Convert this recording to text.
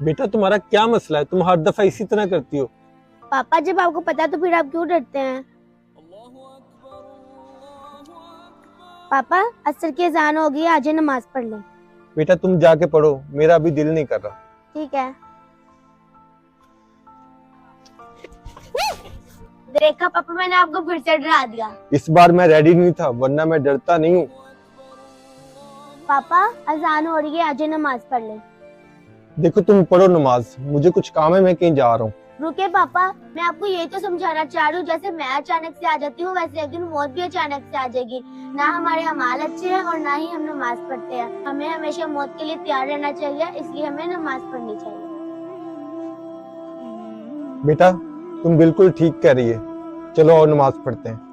बेटा तुम्हारा क्या मसला है? तुम हर दफा इसी तरह करती हो। पापा जब आपको पता तो फिर आप क्यों डरते हैं? पापा असर की अजान होगी, आज नमाज पढ़ लें। बेटा तुम जाके पढ़ो, मेरा अभी दिल नहीं कर रहा। ठीक है। देखा पापा, मैंने आपको फिर से डरा दिया। इस बार मैं रेडी नहीं था, वरना मैं डरता नहीं हूँ। पापा अजान हो रही है, आज नमाज पढ़ लें। देखो तुम पढ़ो नमाज, मुझे कुछ काम है, मैं कहीं जा रहा हूँ। रुके पापा, मैं आपको ये तो समझाना चाह रही हूँ, जैसे मैं अचानक से आ जाती हूँ वैसे एक दिन मौत भी अचानक से आ जाएगी। ना हमारे अमाल अच्छे हैं और ना ही हम नमाज पढ़ते हैं। हमें हमेशा मौत के लिए तैयार रहना चाहिए, इसलिए हमें नमाज पढ़नी चाहिए। बेटा तुम बिल्कुल ठीक कह रही है, चलो और नमाज पढ़ते हैं।